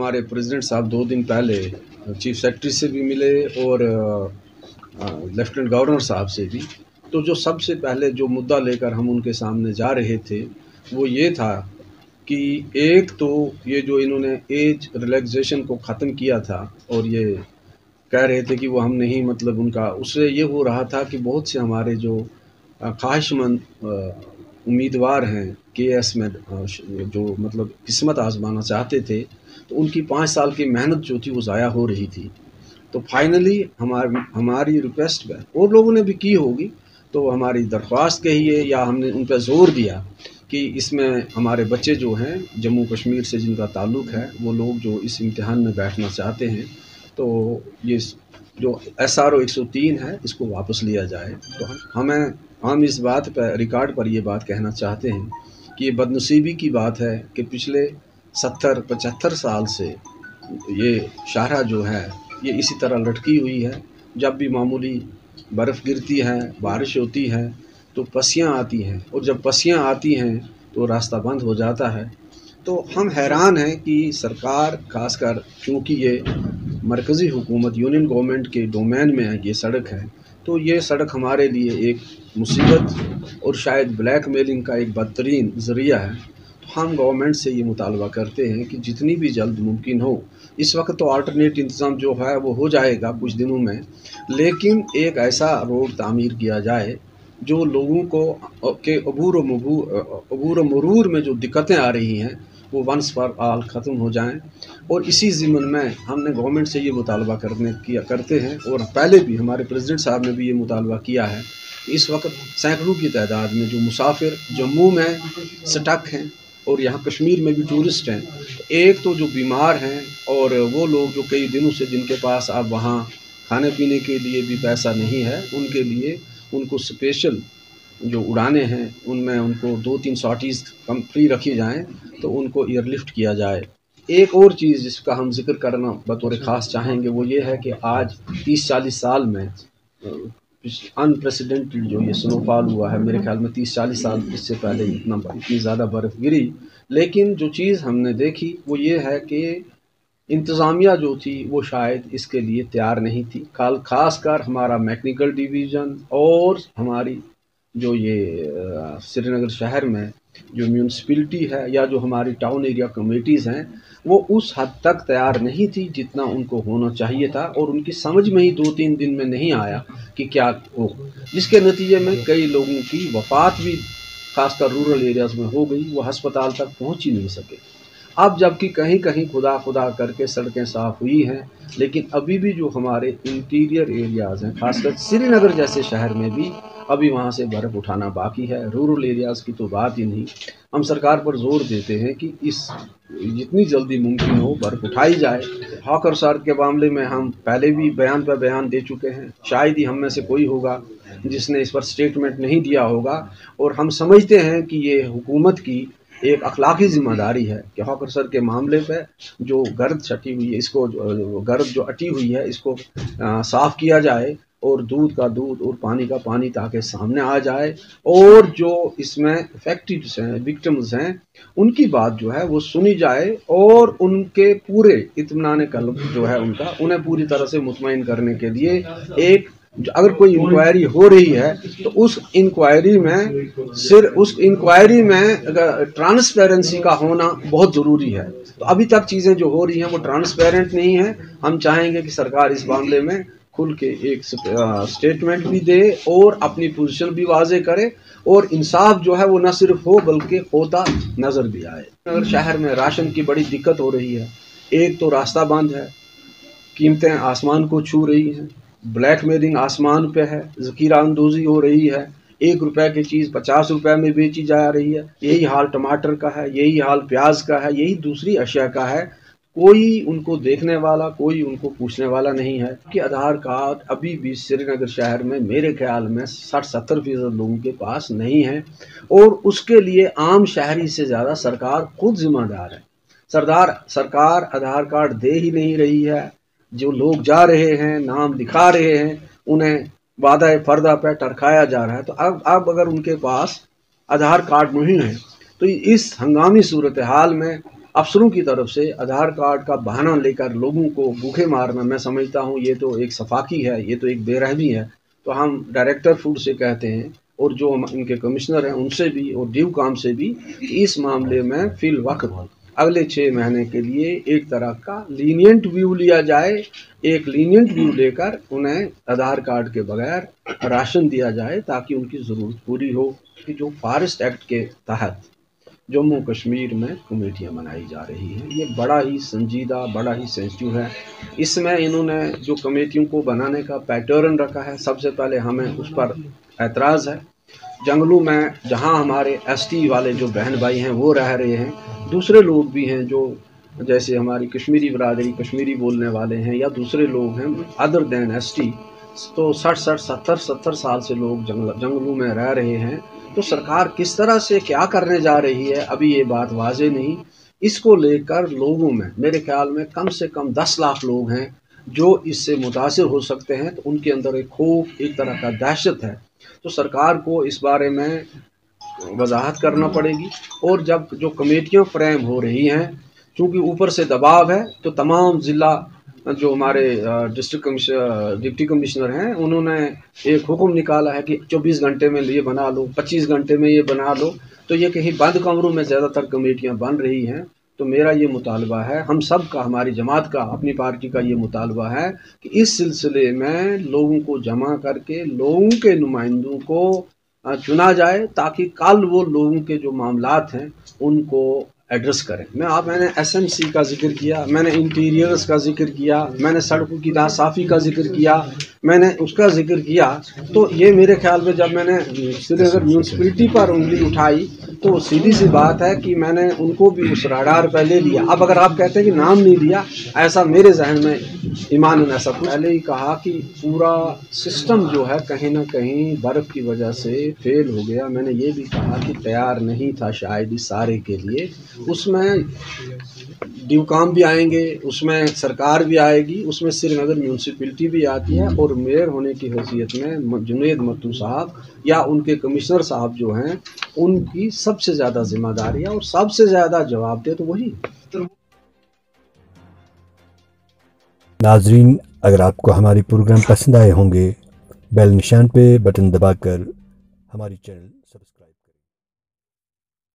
हमारे प्रेसिडेंट साहब 2 दिन पहले चीफ सेक्रेटरी से भी मिले और लेफ्टिनेंट गवर्नर साहब से भी। तो जो सबसे पहले जो मुद्दा लेकर हम उनके सामने जा रहे थे वो ये था कि एक तो ये जो इन्होंने एज रिलैक्सेशन को ख़त्म किया था और ये कह रहे थे कि वो हम नहीं, मतलब उनका उससे ये हो रहा था कि बहुत से हमारे जो ख्वाहिशमंद उम्मीदवार हैं केएस में जो मतलब किस्मत आजमाना चाहते थे, तो उनकी 5 साल की मेहनत जो थी वो ज़ाया हो रही थी। तो फाइनली हमारी रिक्वेस्ट पे और लोगों ने भी की होगी, तो हमारी दरख्वास्त कही है या हमने उन पर ज़ोर दिया कि इसमें हमारे बच्चे जो हैं जम्मू कश्मीर से जिनका ताल्लुक़ है, वो लोग जो इस इम्तिहान में बैठना चाहते हैं, तो ये जो SRO 103 है इसको वापस लिया जाए। तो हम इस बात पर रिकॉर्ड पर ये बात कहना चाहते हैं कि ये बदनसीबी की बात है कि पिछले 70-75 साल से ये शाहरा जो है ये इसी तरह लटकी हुई है। जब भी मामूली बर्फ़ गिरती है, बारिश होती है तो पस्सियाँ आती हैं, और जब पस्सियाँ आती हैं तो रास्ता बंद हो जाता है। तो हम हैरान हैं कि सरकार, खासकर चूँकि ये मरकज़ी हुकूमत यूनियन गवर्नमेंट के डोमेन में ये सड़क है, तो ये सड़क हमारे लिए एक मुसीबत और शायद ब्लैक मेलिंग का एक बदतरीन ज़रिया है। तो हम गवर्नमेंट से ये मुतालबा करते हैं कि जितनी भी जल्द मुमकिन हो, इस वक्त तो अल्टरनेट इंतज़ाम जो है वो हो जाएगा कुछ दिनों में, लेकिन एक ऐसा रोड तामीर किया जाए जो लोगों को के अबूर मरूर में जो दिक्कतें आ रही हैं वो वंस फॉर ऑल ख़त्म हो जाएं। और इसी ज़िम्न में हमने गवर्नमेंट से ये मुतालबा करते हैं, और पहले भी हमारे प्रेसिडेंट साहब ने भी ये मुतालबा किया है। इस वक्त सैकड़ों की तादाद में जो मुसाफिर जम्मू में स्टक हैं और यहाँ कश्मीर में भी टूरिस्ट हैं, एक तो जो बीमार हैं और वो लोग जो कई दिनों से जिनके पास अब वहाँ खाने पीने के लिए भी पैसा नहीं है, उनके लिए उनको स्पेशल जो उड़ानें हैं उनमें उनको 2-3 सॉर्टीज़ कम फ्री रखी जाएं, तो उनको एयरलिफ्ट किया जाए। एक और चीज़ जिसका हम जिक्र करना बतौर ख़ास चाहेंगे वो ये है कि आज 30-40 साल में अनप्रेसिडेंटेड जो ये स्नोफॉल हुआ है, मेरे ख्याल में 30-40 साल इससे पहले इतनी ज़्यादा बर्फ़ गिरी। लेकिन जो चीज़ हमने देखी वो ये है कि इंतज़ामिया जो थी वो शायद इसके लिए तैयार नहीं थी। ख़ासकर हमारा मैकेनिकल डिवीज़न और हमारी जो ये श्रीनगर शहर में जो म्यूनसिपलिटी है या जो हमारी टाउन एरिया कमेटीज़ हैं, वो उस हद तक तैयार नहीं थी जितना उनको होना चाहिए था, और उनकी समझ में ही 2-3 दिन में नहीं आया कि क्या हो, जिसके नतीजे में कई लोगों की वफ़ात भी खासकर रूरल एरियाज़ में हो गई, वो अस्पताल तक पहुंच ही नहीं सके। अब जबकि कहीं कहीं खुदा खुदा करके सड़कें साफ़ हुई हैं, लेकिन अभी भी जो हमारे इंटीरियर एरियाज़ हैं, खासकर श्रीनगर जैसे शहर में भी अभी वहाँ से बर्फ़ उठाना बाकी है। रूरल एरियाज़ की तो बात ही नहीं। हम सरकार पर जोर देते हैं कि इस जितनी जल्दी मुमकिन हो बर्फ़ उठाई जाए। हॉकर सर के मामले में हम पहले भी बयान पर बयान दे चुके हैं, शायद ही हम में से कोई होगा जिसने इस पर स्टेटमेंट नहीं दिया होगा, और हम समझते हैं कि ये हुकूमत की एक अखलाकी ज़िम्मेदारी है कि हॉकर सर के मामले पे जो गर्द छटी हुई है, इसको गर्द जो अटी हुई है इसको साफ़ किया जाए, और दूध का दूध और पानी का पानी ताकि सामने आ जाए, और जो इसमें अफेक्टेड हैं, विक्टिम्स हैं, उनकी बात जो है वो सुनी जाए, और उनके पूरे इत्मीनान क़ल्ब जो है उन्हें पूरी तरह से मुतमईन करने के लिए एक अगर कोई इंक्वायरी हो रही है तो उस इंक्वायरी में ट्रांसपेरेंसी का होना बहुत ज़रूरी है। तो अभी तक चीज़ें जो हो रही हैं वो ट्रांसपेरेंट नहीं हैं। हम चाहेंगे कि सरकार इस मामले में खुल के एक स्टेटमेंट भी दे और अपनी पोजीशन भी वाजे करे, और इंसाफ जो है वो न सिर्फ हो बल्कि होता नज़र भी आए। अगर शहर में राशन की बड़ी दिक्कत हो रही है, एक तो रास्ता बंद है, कीमतें आसमान को छू रही हैं, ब्लैक मेलिंग आसमान पे है, ज़ख़ीरा अंदोज़ी हो रही है, 1 रुपए की चीज़ 50 रुपए में बेची जा रही है। यही हाल टमाटर का है, यही हाल प्याज का है, यही दूसरी अशिया का है। कोई उनको देखने वाला, कोई उनको पूछने वाला नहीं है कि आधार कार्ड अभी भी श्रीनगर शहर में मेरे ख्याल में 60-70% लोगों के पास नहीं है, और उसके लिए आम शहरी से ज़्यादा सरकार खुद जिम्मेदार है। सरकार आधार कार्ड दे ही नहीं रही है। जो लोग जा रहे हैं, नाम दिखा रहे हैं, उन्हें वादा फ़र्दा पे टरकाया जा रहा है। तो अब अगर उनके पास आधार कार्ड नहीं है तो इस हंगामी सूरत हाल में अफसरों की तरफ से आधार कार्ड का बहाना लेकर लोगों को भूखे मारना, मैं समझता हूँ ये तो एक सफाकी है, ये तो एक बेरहमी है। तो हम डायरेक्टर फूड से कहते हैं और जो इनके कमिश्नर हैं उनसे भी और ड्यू काम से भी कि इस मामले में फिल वक्त अगले 6 महीने के लिए एक तरह का लीनियंट व्यू लिया जाए। एक लीनियंट व्यू लेकर उन्हें आधार कार्ड के बगैर राशन दिया जाए ताकि उनकी ज़रूरत पूरी हो। कि जो फॉरेस्ट एक्ट के तहत जम्मू कश्मीर में कमेटियां बनाई जा रही हैं, ये बड़ा ही संजीदा, बड़ा ही सेंसिटिव है। इसमें इन्होंने जो कमेटियों को बनाने का पैटर्न रखा है, सबसे पहले हमें उस पर एतराज़ है। जंगलों में जहां हमारे एसटी वाले जो बहन भाई हैं वो रह रहे हैं, दूसरे लोग भी हैं जो जैसे हमारी कश्मीरी बरादरी, कश्मीरी बोलने वाले हैं या दूसरे लोग हैं अदर देन एसटी, तो 60-70 साल से लोग जंगलों में रह रहे हैं। तो सरकार किस तरह से क्या करने जा रही है अभी ये बात वाज़ेह नहीं। इसको लेकर लोगों में मेरे ख्याल में कम से कम 10 लाख लोग हैं जो इससे मुतासिर हो सकते हैं। तो उनके अंदर एक खौफ, एक तरह का दहशत है। तो सरकार को इस बारे में वजाहत करना पड़ेगी। और जब जो कमेटियां फ्रेम हो रही हैं, चूँकि ऊपर से दबाव है, तो तमाम ज़िला जो हमारे डिप्टी कमिश्नर हैं उन्होंने एक हुक्म निकाला है कि 24 घंटे में ये बना लो, 25 घंटे में ये बना लो। तो ये कहीं बंद कमरों में ज़्यादातर कमेटियां बन रही हैं। तो मेरा ये मुतालबा है, हम सब का, हमारी जमात का, अपनी पार्टी का ये मुतालबा है कि इस सिलसिले में लोगों को जमा करके लोगों के नुमाइंदों को चुना जाए ताकि कल वो लोगों के जो मामलात हैं उनको एड्रेस करें। मैंने एसएमसी का जिक्र किया, मैंने इंटीरियर्स का जिक्र किया, मैंने सड़कों की नासाफ़ी का जिक्र किया, मैंने उसका जिक्र किया। तो ये मेरे ख्याल में जब मैंने श्रीनगर म्यूनसिपलिटी पर उंगली उठाई तो सीधी सी बात है कि मैंने उनको भी उस रडार पर ले लिया। अब अगर आप कहते हैं कि नाम नहीं लिया, ऐसा मेरे जहन में ईमान ऐसा पहले ही कहा कि पूरा सिस्टम जो है कहीं ना कहीं बर्फ़ की वजह से फेल हो गया। मैंने ये भी कहा कि तैयार नहीं था शायद इस सारे के लिए। उसमें ड्यू काम भी आएंगे, उसमें सरकार भी आएगी, उसमें श्रीनगर म्यूनसिपलिटी भी आती है। और मेयर होने की हैसियत में जुनैद मत्तू साहब या उनके कमिश्नर साहब जो हैं उनकी सबसे ज़्यादा जिम्मेदारी है और सबसे ज़्यादा जवाबदेह तो वही। नाजरीन, अगर आपको हमारी प्रोग्राम पसंद आए होंगे, बेल निशान पे बटन दबाकर हमारी चैनल सब्सक्राइब